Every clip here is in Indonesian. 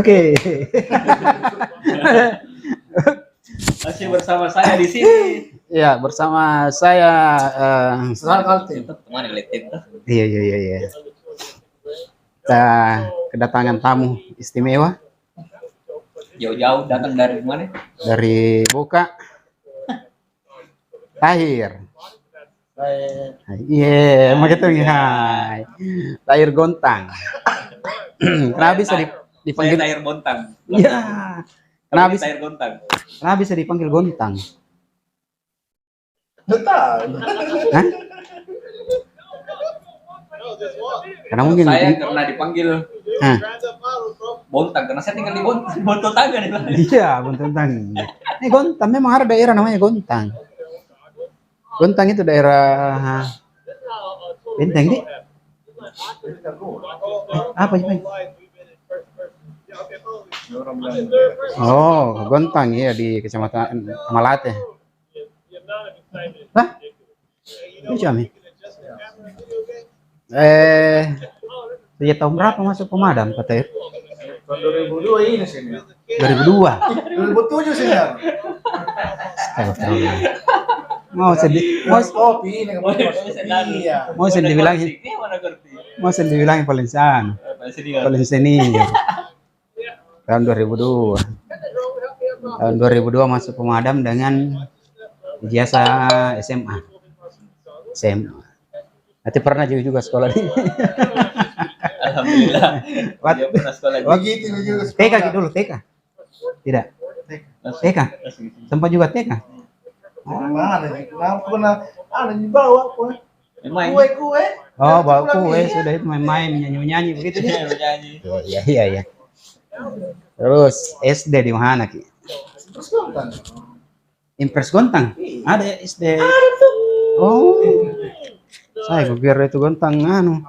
Oke. Masih bersama saya di sini. Ya, bersama saya Teman ngeliatin tuh. Iya. Kita kedatangan tamu istimewa Jauh-jauh datang dari mana? dari Boka. Tahir. Iya, mau gitu ya. Tahir Gontang. Kenapa bisa dipanggil Saya Tahir Bontang. Iya. Kenapa bisa, Tahir Bontang? kenapa bisa dipanggil Gontang? Betul. Hah? Karena mungkin Saya karena dipanggil Hah? Bontang karena saya tinggal di Bontang Tangga nih. Iya, Gontang. Ini Gontang memang ada daerah namanya Gontang. Gontang itu daerah Benteng di apa sih? Oh, Gontang ya di Kecamatan Malate. Hah? Itu Jami. Sejak tahun berapa masuk pemadam Pak Tahir? Tahun 2002 ini sini. 2002. 2007 sini. Astagfirullah. Mau sedih, Kopi ini iya. mau sedih bilangin, mau sedih bilangin paling san, paling senior. Tahun 2002. Tahun 2002 masuk pemadam dengan ijazah SMA. Nanti pernah juga sekolah di. Alhamdulillah. Dia pernah sekolah di Begitu juga. TK dulu, TK. Tidak. TK. Sempat juga TK. Mana nih? Kenapa pernah ada di bawah kue? main. Kue. Oh, bawa kue sudah itu main-main nyanyi-nyanyi begitu ya. Bernyanyi. Oh, iya. Terus SD di mana Ki? Terus kan? Impres Gontang. Ada SD. Oh. Saya kira itu Gontang anu.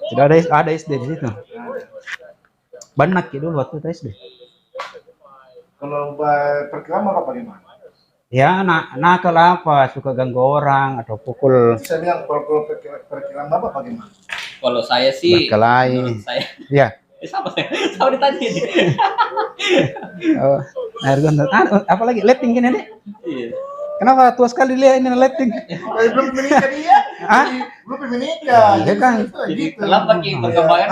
Tidak ada SD di situ. Banak Ki dulu waktu itu SD. Kalau perkiraan apa gimana? Ya, nakal apa, suka ganggu orang atau pukul Saya bilang kalau perkiraan apa bagaimana? Kalau saya sih berkelahi. menurut saya Ya. sama ditanya ini. Oh, air Gontang. Apa lagi? Letting gini deh. Iya. Kenapa tua sekali dia ini letting? Belum menikah dia. Hah? Belum menikah. Iya kan? Jadi terlambat Ki perkembangan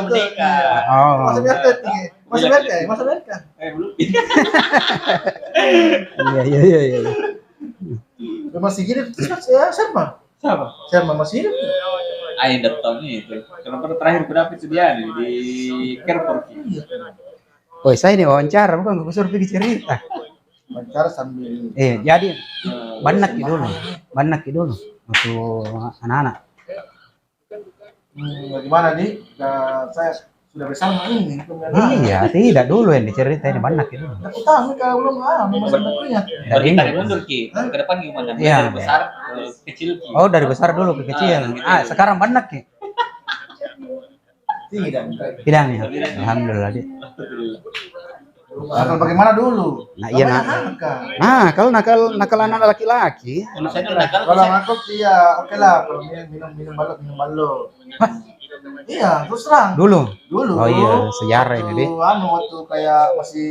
belum menikah. Oh. Masa berkah. Belum. Iya. Masih hidup siapa? Siapa masih hidup? Ayo datang itu. Karena terakhir berapa itu dia di Kerpor. Oh, saya ini wawancara bukan gue suruh pergi cerita. Wawancara sambil. Jadi banak dulu untuk anak-anak. Bagaimana nih? Saya sudah bersama ini. Iya, tidak dulu yang diceritain banak itu. Aku tahu kalau belum masih tentunya. Tarik mundur Ki. Ke depan gimana? Iya. Dari besar ke kecil Ki. Oh, dari besar dulu ke kecil. Sekarang banak ya? Tidak. Tidak ya. Alhamdulillah. Nakal bagaimana dulu? Nah, iya kalau nakal anak laki-laki. Saya nakal Kalau nakal iya, oke lah. Kalau minum balok. Iya, terus terang. Dulu. Dulu. Oh iya, sejarah ini deh. Waktu kayak masih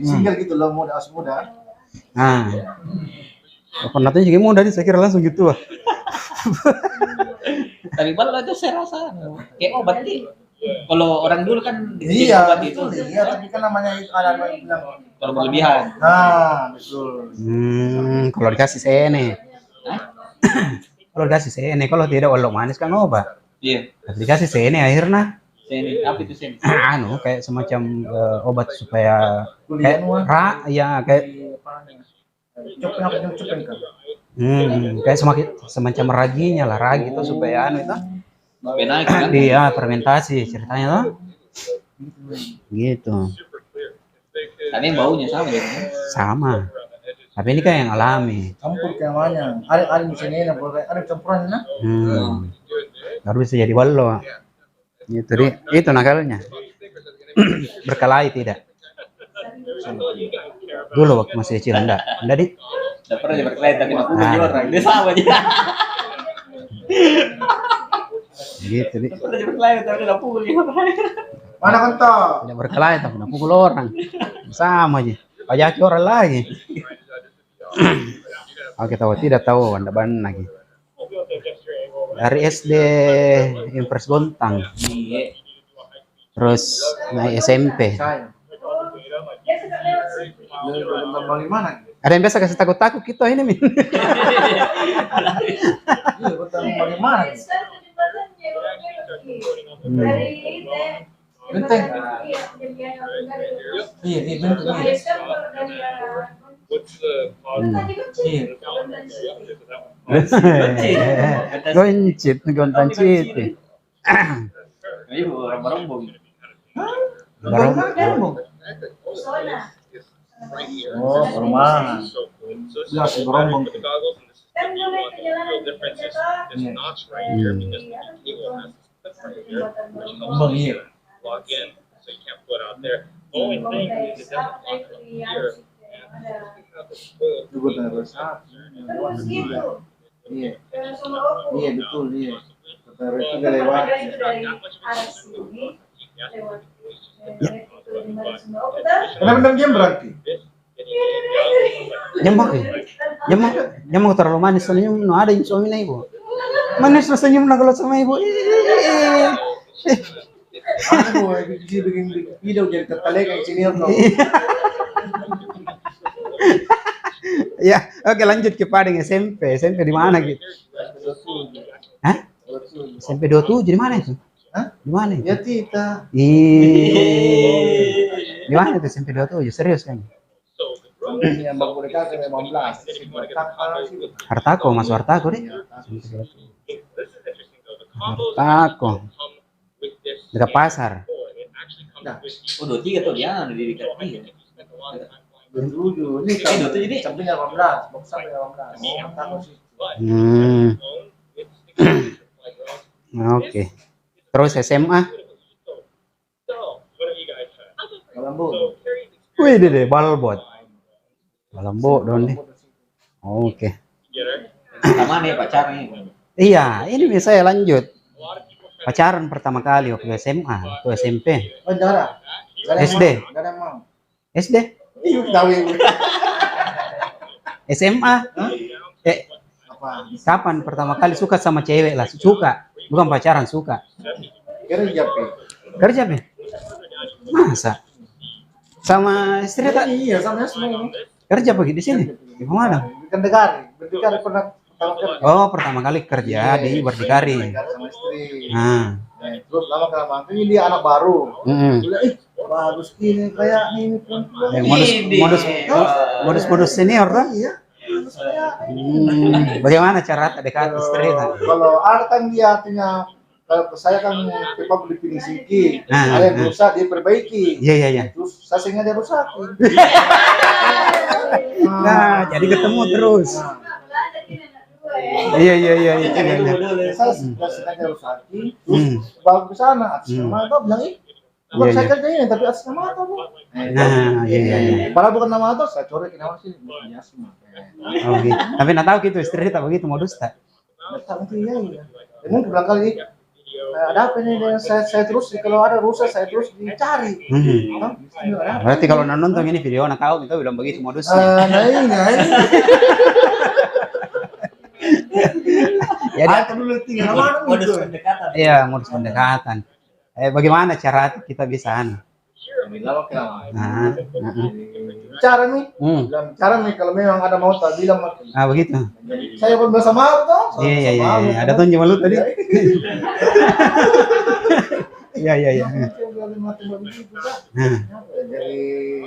single gitu loh, masih muda. Nah. Penatnya juga muda nih, saya kira langsung gitu lah. Tadi malam itu saya rasa kayak obat Ki. Kalau orang dulu kan Iya, obat betul. itu. Iya, tapi kan namanya ada yang bilang. Kalau berlebihan. Nah, betul. Kalau dikasih sene. Kalau dikasih sene, kalau tidak walau manis kan obat. Iya. Tapi dikasih sene akhirnya Sini, apa itu sini? kayak semacam obat supaya kayak kayak Copeng kan. kayak semacam raginya lah, ragi itu supaya itu Benar kan? dia fermentasi ceritanya loh. Gitu. Tapi baunya sama ya. Sama. Tapi ini kan yang alami. Campur kayak mana? Ada di sini, ada campurannya nah. Baru bisa jadi wallo. Itu nakalnya. Berkelahi tidak. Dulu waktu masih kecil enggak di. Tidak pernah berkelahi tapi aku punya orang. Dia sama aja. Gitu di. Tidak pernah berkelahi tapi aku punya orang. Mana kental? Tidak berkelahi tapi nak pukul orang. Sama aja. Pajaki orang lagi. Oke tahu tidak tahu anda ban lagi. Dari SD Impres Bontang. Iya. Terus naik SMP. Saya. Dari mana? Ada yang biasa kasih takut-takut kita ini min. Iya, dari mana? Benteng. Iya, di benteng. Iya. Goncit, gontan cit. Ini rombong. Baru Oh, perumahan. Ya, si berombong. Berombong, iya. Juga terus. Iya. Iya, betul, iya. Terus juga lewat. Kenapa diam berarti? Nyamuk nyamuk terlalu manis senyum no ada yang suami na ibu. Manis na senyum na kalau sama ibu. Aku bikin video jadi tertarik kayak sini no. Ya, oke lanjut ke Padang SMP. SMP di mana gitu? Hah? SMP 27 di mana itu? Hah? Di mana itu? Ya Tita. Di mana itu SMP 27? Serius kan? Yang baru dekat 15. Hartako, masuk Hartako deh. Hartako. Dekat pasar. Oh, 23 tuh dia ada di dekat ini. Dulu ini Itu jadi samping 18, box sampai 18. Tahu sih. Oke. Terus SMA? Malambo. Wih deh, balbot. Balambok dong nih. Oke. Sama nih pacarnya. Iya, ini bisa saya lanjut. Pacaran pertama kali waktu SMA, waktu SMP. Oh, enggak ada. SD. Enggak ada mau. SD? Iya, tahu ini. SMA? Apa? Kapan pertama kali suka sama cewek lah? Suka, bukan pacaran, suka. Kerja Pi. Kerja nih? Masa? Sama istri tak? Iya, sama semua. Kerja pergi di sini? Di mana? Berdikari pernah pertama kali. Oh, pertama kali kerja di Berdikari. Berdikari sama istri. Nah. Terus lama-lama ini dia anak baru. Bilang, bagus gini kayak ini perempuan. Modus senior kan? Iya. Bagaimana cara dekat istri? Kalau ada kan dia artinya kalau saya kan kita beli finishing key, ada yang rusak dia perbaiki. Iya. Terus saya sengaja rusakin. Nah, jadi ketemu terus. Iya. Saya sengaja rusakin, terus bawa ke sana. Atas nama itu bilang, bukan saya kerja ini, tapi atas nama itu. Nah, iya. Padahal bukan nama itu, saya corekin nama sih. Oke. Tapi nggak tahu gitu istri tak begitu modus tak? Tak iya. Mungkin bilang kali ada apa ini saya terus kalau ada rusak saya terus dicari. Berarti kalau nonton ini video anak kau itu bilang begitu modusnya. Nah ini. Ya, dulu tinggal mana Modus pendekatan. iya modus pendekatan. Bagaimana cara kita bisa cara nih, cara nih kalau memang ada mau tak bilang begitu. saya pun bisa mau toh. Iya. Ada tuh malu tadi. Iya. Jadi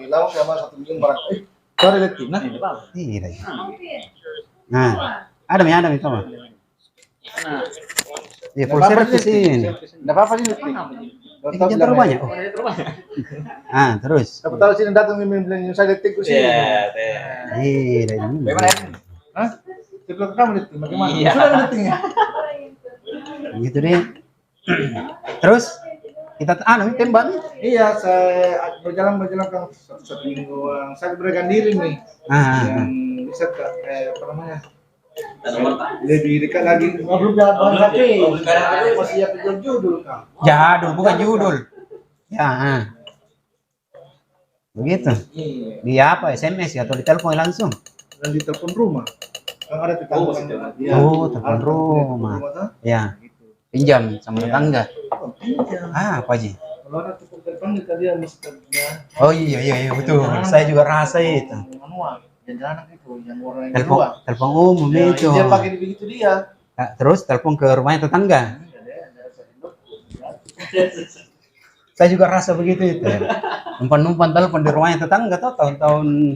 lama sama 1 minggu barang. Sorry letik. Iya. Nah, ada itu mah. Iya, full service ini. Enggak apa-apa sih letik. Jangan terlalu banyak. Terus. Aku tahu sini datang bilang saya letik ku sini. Iya. Bagaimana? Hah? Sebelum kamu letik bagaimana? Iya. Sudah letiknya. Gitu deh. Terus kita tembak. Iya, saya berjalan kan 1 minggu. Saya berikan diri nih. Yang bisa apa namanya? Lebih dekat lagi. Belum jalan tapi masih ya judul kan. Jadul bukan judul. Ya, begitu. Iya. Di apa SMS atau di telepon langsung? Dan di telepon rumah. Kan ada tetangga kan. Iya. Oh, telepon Ada rumah. tuh. Ya, Gitu. pinjam sama tetangga. Oh, pinjam. Apa Ji? Kalau ada tukang telepon dia misalnya Oh iya betul. Saya juga rasa itu. manual. Yang jalan itu, yang orang yang Telepon luar. telepon umum Ya, itu. dia pakai begitu dia. Nah, terus telepon ke rumahnya tetangga. Saya juga rasa begitu itu. Numpan telepon di rumahnya tetangga tuh tahun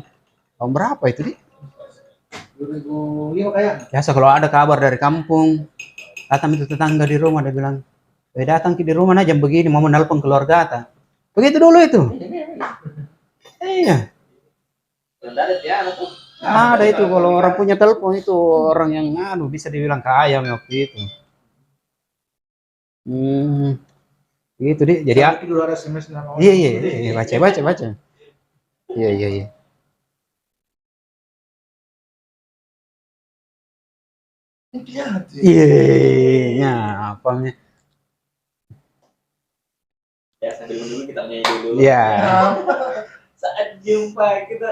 berapa itu, Di? 2005 kayak. Biasa kalau ada kabar dari kampung, datang itu tetangga di rumah, dia bilang, datang ke di rumah nah jam begini mau menelpon keluarga ta. Begitu dulu itu. Iya. Ada itu kalau orang punya telepon itu orang yang bisa dibilang kaya waktu itu. Gitu Di. Jadi Dulu ada SMS nama orang. iya, baca. Iya. Iya, apa namanya? Ya, sambil dulu kita nyanyi dulu. Iya. Saat jumpa kita,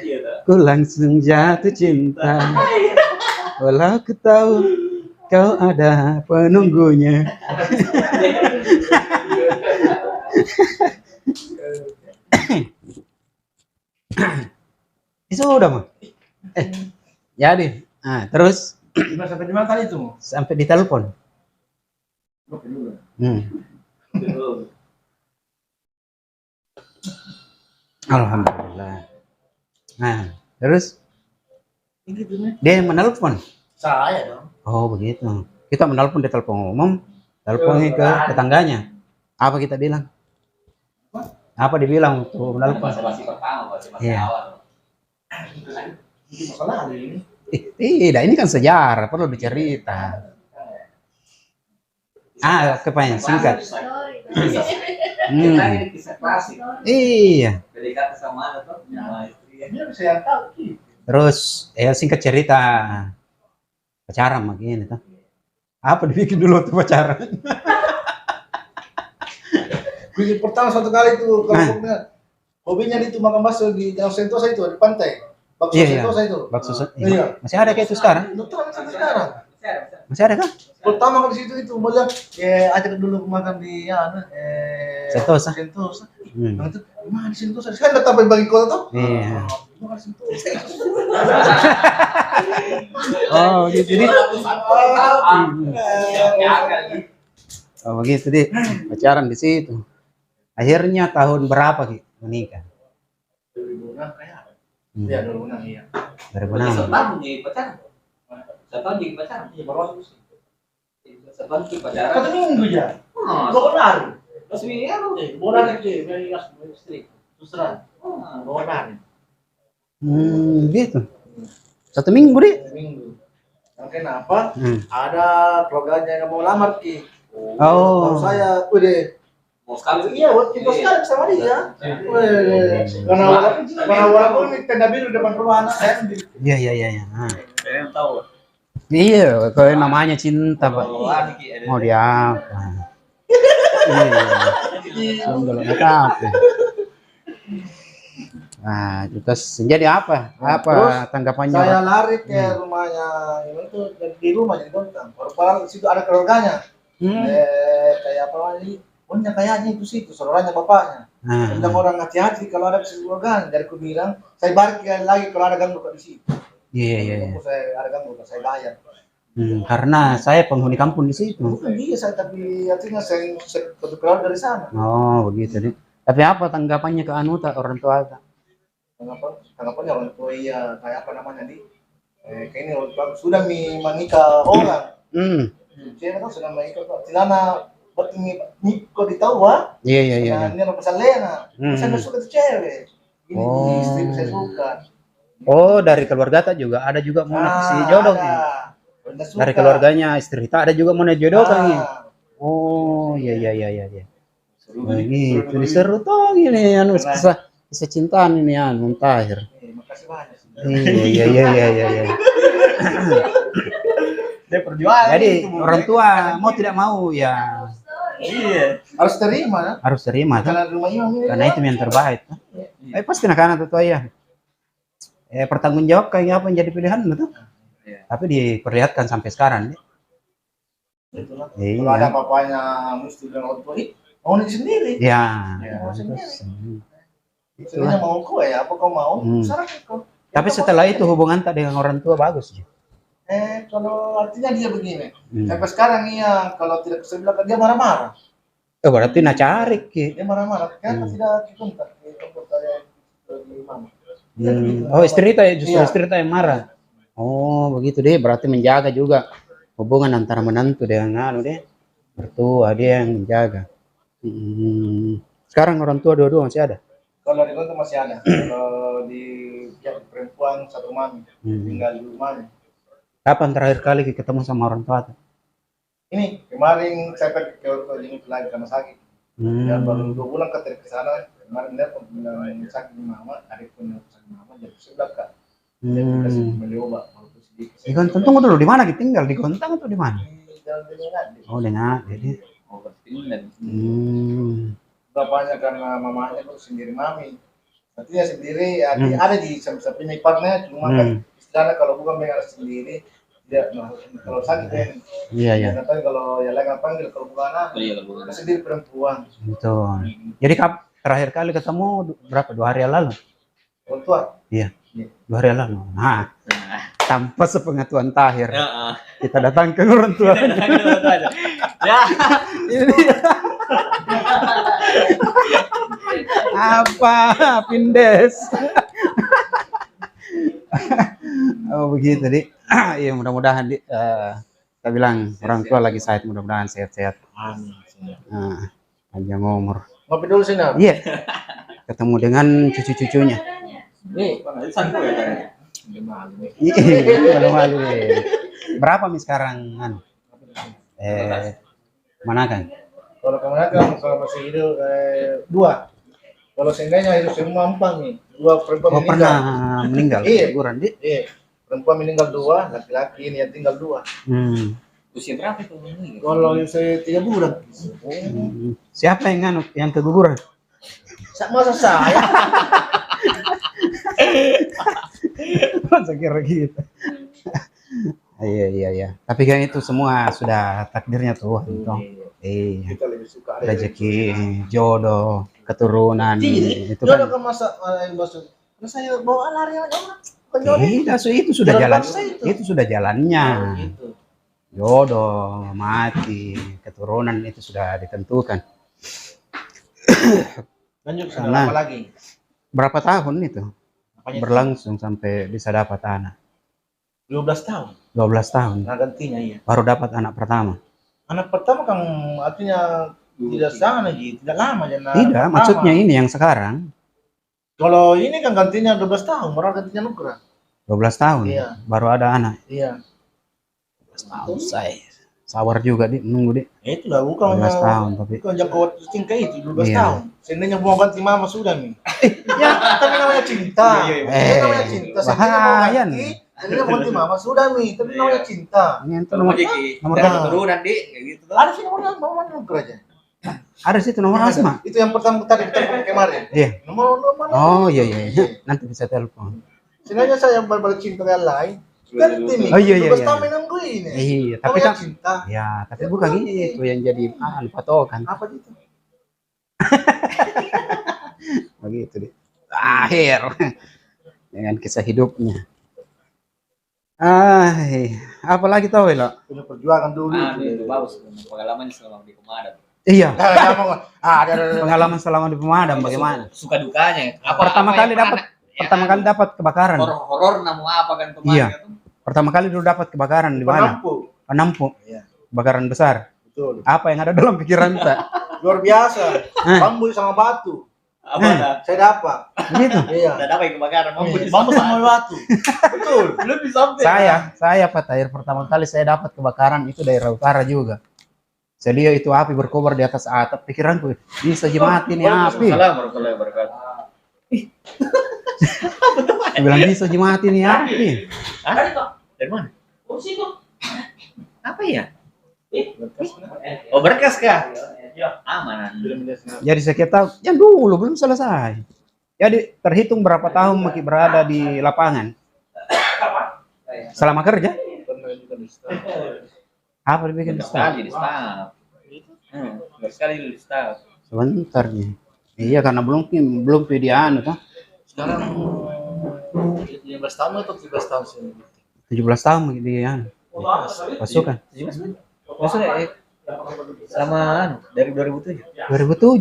iya dah. Ku langsung jatuh cinta. Walau ku tahu kau ada penunggunya. Itu udah mah. Jadi, terus Gimana sampai di mana kali itu? sampai ditelepon. Oke dulu. Dulu. Alhamdulillah. Nah, terus Gitu nih. dia yang menelpon. Saya dong. Oh begitu. Kita menelpon di telepon umum, teleponnya ke tetangganya. Apa kita bilang? Apa dibilang untuk menelpon? Masih pertama, masih Iya. awal. Itu masalah ini. Tidak, ini kan sejarah, perlu dicerita. Kepanjang singkat. Kita ini kisah klasik. Iya. PDKT sama ada tuh, sama istri. Dia bisa yang tahu. Terus, singkat cerita, pacaran begini tuh. Apa dibikin dulu tuh pacaran? Bikin pertama satu kali itu kalau hobinya itu makan bakso di Danau Sentosa itu di pantai. Bakso Iya. Sentosa itu. Bakso Iya. masih ada kayak itu sekarang? Itu sampai sekarang. Masih ada kah? Pertama kali situ itu mau ajak dulu makan di Sentosa. Sentosa. Hmm. Nah, itu gimana di Sentosa? Kan datang bagi kota tuh. Iya. Gimana di Sentosa? Oh, gitu. Oh begitu Di, pacaran di situ. Akhirnya tahun berapa Ki menikah? 2006 kayak. Hmm. Iya 2006 iya. 2006. Setahun jadi pacaran. Setahun jadi pacaran. Iya baru aku sih. Setahun jadi pacaran. 1 minggu ya. Oh, Benar. resmi ya lu. Benar aja, megas istri. Terus terang. Benar. Gitu. 1 minggu Di. 1 minggu. Yang kenapa? Hmm. Ada keluarganya yang mau lamar Ki. Oh. Kalau saya, udah. Mau sekali. Iya, buat kita sekali sama dia. Karena walaupun ini tenda biru depan rumah anak saya sendiri. Iya. Saya yang tahu. Iya, kalau namanya cinta Pak. Mau diapa? Iya. Sundel apa? Nah, terus jadi apa? Apa Terus, tanggapannya? Saya lari ke rumahnya itu di rumah jadi gontang. Baru situ ada keluarganya. Kayak apa lagi? Punya kayaknya itu situ, saudaranya bapaknya. Bilang orang hati-hati kalau ada keluarga. Dari aku bilang, saya balik lagi kalau ada ganggu di situ. Iya. Saya ada ganggu, saya bayar. Karena saya penghuni kampung di situ. Bukan dia, saya tapi artinya saya kebetulan dari sana. Oh, begitu Di. Tapi apa tanggapannya ke Anuta orang tua? Tanggapannya orang tua iya kayak apa namanya kayaknya orang tua sudah menikah orang. Cewek kan sudah menikah kok. Tilana buat ini kok ditahu Iya. Nah, ini orang pesalena. Saya nggak suka tuh cewek. Ini istri saya suka. Oh, dari keluarga tak juga ada juga mau si jodoh. Dari keluarganya istri tak ada juga mau jodohkan nih. Oh, iya. Gitu, seru tuh ini kisah cintaan ini Muntahir. Makasih banyak. Iya. Dia perjuangan. Jadi orang tua mau tidak mau ya Iya. Harus terima ya. Harus terima tuh. Karena rumah imam ini. Karena itu yang terbaik. Pasti nak tuh ya. Bertanggung jawab kayak apa yang jadi pilihan tuh. Iya. Tapi diperlihatkan sampai sekarang. Itulah. Iya. Kalau ada papanya mesti bilang orang tua, mau ini sendiri. Ya. Mau sendiri. Itulah. Sebenarnya mau kau ya, apa kau mau? Serahkan kau. Tapi setelah itu hubungan tak dengan orang tua bagus. Kalau artinya dia begini, sampai sekarang iya, kalau tidak bisa bilang dia marah-marah. Berarti nak cari ki. Dia marah-marah, kenapa tidak dikontak? Di mana? Oh istri itu justru Iya. istri itu yang marah. Oh begitu deh, berarti menjaga juga hubungan antara menantu dengan deh mertua, dia yang menjaga. Sekarang orang tua dua-dua masih ada? Kalau di kontak masih ada. Kalau di pihak perempuan satu mami tinggal di rumahnya. Kapan terakhir kali ketemu sama orang tua tuh? Ini kemarin saya pergi ke jenguk lagi karena sakit. Dan baru 2 bulan ke sana. Kemarin dia bilang sakit di mama, adik pun sakit di mama, jadi sebelah kak. Dia kasih beli obat, walaupun sedikit. Di Gontang tunggu dulu, di mana kita tinggal? Di Gontang atau di mana? Di jalan Dengar. Oh dengar, jadi. Mau bertindak. Bapaknya karena mamanya tuh sendiri mami. Artinya sendiri, ada di samping iparnya, cuma kan istilahnya kalau bukan dengan sendiri, dia kalau sakit kan. Iya. Tapi kalau ya lagi panggil kalau bukan anak, sendiri perempuan. Betul. Jadi terakhir kali ketemu berapa? 2 hari yang lalu? Orang tua? Iya. 2 hari yang lalu. Nah, tanpa sepengetahuan Tahir, kita datang ke orang tua. Ya. Apa Pindes? Oh begitu di. Iya mudah-mudahan di. Kita bilang orang tua lagi sehat, mudah-mudahan sehat-sehat. Amin. Panjang umur. Ngopi dulu sini. Iya. Ketemu dengan cucu-cucunya. Nih, Santu ya kan. Iya, malu-malu. Berapa nih sekarang? Mana kan? kalau kemana kan kalau masih hidup 2. Kalau seandainya hidup semua 4 nih. 2 perempuan Oh, meninggal. pernah meninggal. Iya. Guguran di. Iya. Perempuan meninggal 2, laki-laki ini yang tinggal 2. Usia berapa itu? Kalau saya 3 bulan. Siapa yang keguguran? Masa saya? Masa kira gitu. Iya. Tapi kan itu semua sudah takdirnya Tuhan. Iya. Kita lebih suka Rezeki, jodoh, keturunan itu jodoh kan. kan maksud. Karena saya bawa lari orang. Tidak, itu sudah Jodoh jalan. bangsa itu. Itu sudah jalannya. Gitu. Jodoh, mati, keturunan itu sudah ditentukan. Lanjut Karena- sana apa lagi? Berapa tahun itu Apanya itu? berlangsung sampai bisa dapat anak? 12 tahun. 12 tahun. Nah gantinya iya. Baru dapat anak pertama. Anak pertama kan artinya tidak sangat lagi, tidak lama ya. Tidak, maksudnya ini yang sekarang Kalau ini kan gantinya 12 tahun, baru gantinya Nugra. 12 tahun. Iya. Baru ada anak. Iya. 12 tahun saya. Sawar juga di nunggu di. Itu lah 12 tahun tapi. Bukan jangkauan cinta itu 12 Iya. tahun. Seandainya mau ganti mama sudah nih. Ya, tapi namanya cinta. Itu namanya cinta. Seandainya mau Bahaya ganti, nih. seandainya mau ganti mama sudah nih. Tapi namanya cinta. Ini itu Kalau nomor, mau jadi nomor berapa? keturunan di kayak gitu tuh. Ada sih nomornya mama Nugra aja. ada situ nomor Asma. Itu yang pertama tadi kita kemarin. Iya. Nomor. Oh iya. Nanti bisa telepon. Sebenarnya saya balik cinta yang lain. Ganti nih. Oh, iya. 12 tahun menunggu ini. Iya, tapi Namanya kan cinta. ya, tapi bukan gitu yang jadi patokan. Apa gitu? Begitu deh. Akhir dengan kisah hidupnya. Apa lagi tahu ya? Punya perjuangan dulu. Itu bagus pengalamannya selama di Pemadam. Iya. Ada. Pengalaman selama di pemadam bagaimana? Suka dukanya. Pertama kali dapat kebakaran. Horor namu apa kan kemarin Iya. itu? Pertama kali dulu dapat kebakaran di mana? Penampu. Iya. Kebakaran besar. Betul. Apa yang ada dalam pikiran kita? Luar biasa. Bambu sama batu. Apa dah? Saya dapat. Gitu. Iya. Udah dapat kebakaran Bambu sama batu. Betul. Belum disampai. Saya Pak Tahir pertama kali saya dapat kebakaran itu daerah utara juga. Saya lihat itu api berkobar di atas atap, pikiranku bisa mati nih api. Salam warahmatullahi wabarakatuh. Saya bilang bisa mati nih api. Dari mana? Apa ya? Oh berkas kah? Aman. Jadi sekitar yang dulu belum selesai. Jadi terhitung berapa tahun Maki berada di lapangan selama kerja? Pernah juga di staff. Apa dibikin di staff? Sekali di staff. Sekali di staff. Sebentar nih. Iya karena belum pediaan kan. Sekarang 15 tahun atau 17 tahun sih? 17 tahun dia pasukan. Maksudnya sama dari 2007. 2007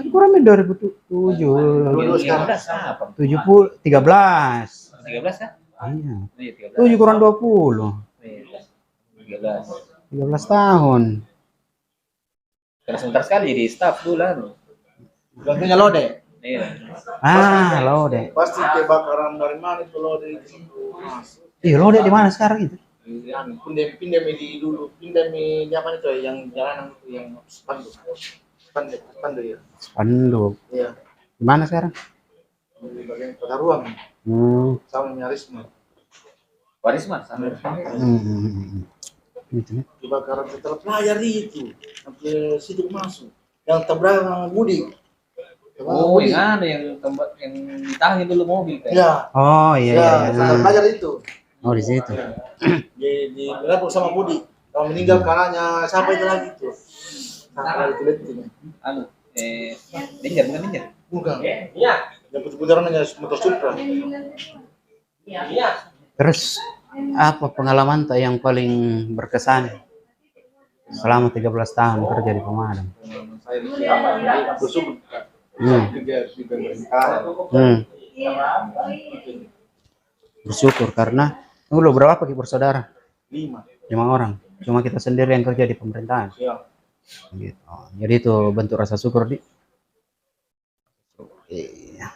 kurang lebih 2007. Yang udah apa? 70 13. 13 kan? Iya. Iya, 7 kurang 20. 13. 13 tahun. Karena sebentar sekali jadi staff dulu lah. Gantinya lode. Iya. Lo deh. Pasti kebakaran dari mana itu lode itu. Iya, lo deh di mana sekarang itu? Pindah di dulu, pindah di apa itu yang jalanan itu yang spanduk ya. Spanduk. Iya. Di mana sekarang? Di bagian kota ruang sama Nyarisma. Warisman sama. Gitu nih. Kebakaran setelah pelajar itu sampai situ masuk. Yang tabrakan Budi. Oh, yang ada yang tempat yang ditahan dulu mobil kan? Ya. Oh iya Ya, iya. setelah pelajar itu. Oh di situ. Di berapa sama Budi. Kalau meninggal karena siapa itu lagi tuh? Nah, itu itu. Anu, Ninja bukan Ninja? Bukan. Iya. Yang putar-putaran hanya motor Supra. Terus apa pengalaman tak yang paling berkesan selama 13 tahun kerja di pemadam? Saya bersyukur kerja di pemerintah. Bersyukur karena lu berapa bersaudara? 5. 5 orang. Cuma kita sendiri yang kerja di pemerintahan. Iya. Gitu. Jadi itu bentuk rasa syukur di. Iya.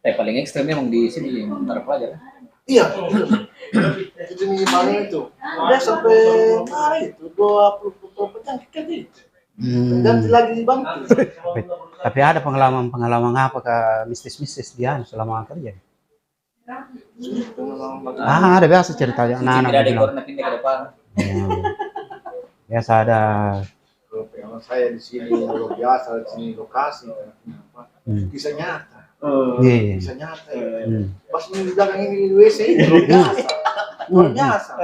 Paling ekstremnya emang di sini yang antara pelajar. Iya. Itu minimalnya itu. Udah sampai hari itu 20 petang kan itu. Ganti lagi dibantu. Tapi ada pengalaman apa ke mistis-mistis dia selama kerja? Ada biasa cerita anak-anak Tidak ada bilang. corona pindah ke depan. Ya. Biasa ada. Pengalaman saya di sini luar biasa, di sini lokasi. Kisah nyata. Iya. Kisah nyata. Pas di belakang ini di WC luar biasa. Luar biasa.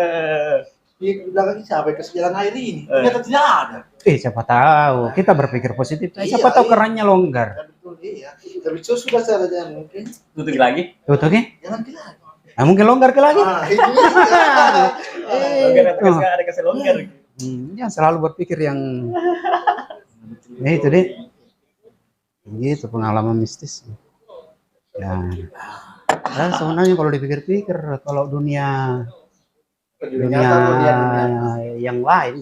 Di belakang ini sampai ke sejalan air ini. Ternyata tidak ada. Siapa tahu. Kita berpikir positif. Siapa tahu kerannya longgar. Ya, betul iya. Tapi itu sudah saya ada mungkin. Tutup lagi. Tutupnya? Jangan lagi. Mungkin longgar ke lagi. Itu Longgar ada kasih longgar. Ya selalu berpikir yang itu deh. Gitu pengalaman mistis. Ya. Sebenarnya kalau dipikir-pikir kalau dunia yang lain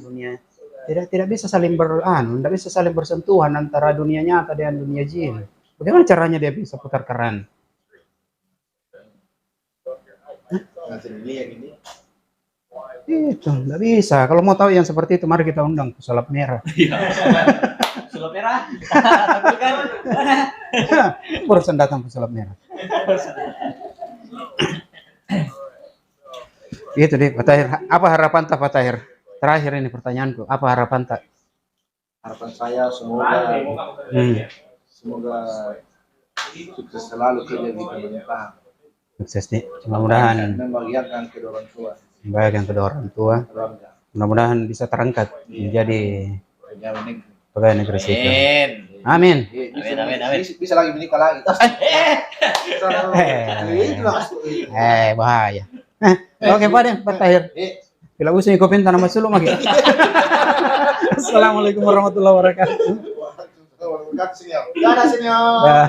tidak bisa saling tidak bisa saling bersentuhan antara dunia nyata dan dunia jin. Bagaimana caranya dia bisa putar keran? Itu nggak bisa. Kalau mau tahu yang seperti itu, mari kita undang pesulap merah. Pesulap merah. Tapi kan Barusan datang pesulap merah. Gitu deh, Pak Tahir. Apa harapan tak, Pak Tahir? Terakhir ini pertanyaanku. Apa harapan tak? Harapan saya semoga sukses selalu kerja di pemerintahan. Sukses nih. Mudah-mudahan Membahagiakan kedua orang tua. membahagiakan kedua orang tua. Keluarga. Mudah-mudahan bisa terangkat menjadi Pegawai negeri. pegawai negeri sipil. Amin. Amin. Amin. Bisa lagi menikah lagi. Bahaya. Oke, Pak Tahir. Bila usung ikut pinta nama sulung lagi. Assalamualaikum warahmatullahi wabarakatuh. Dadah, Senyor.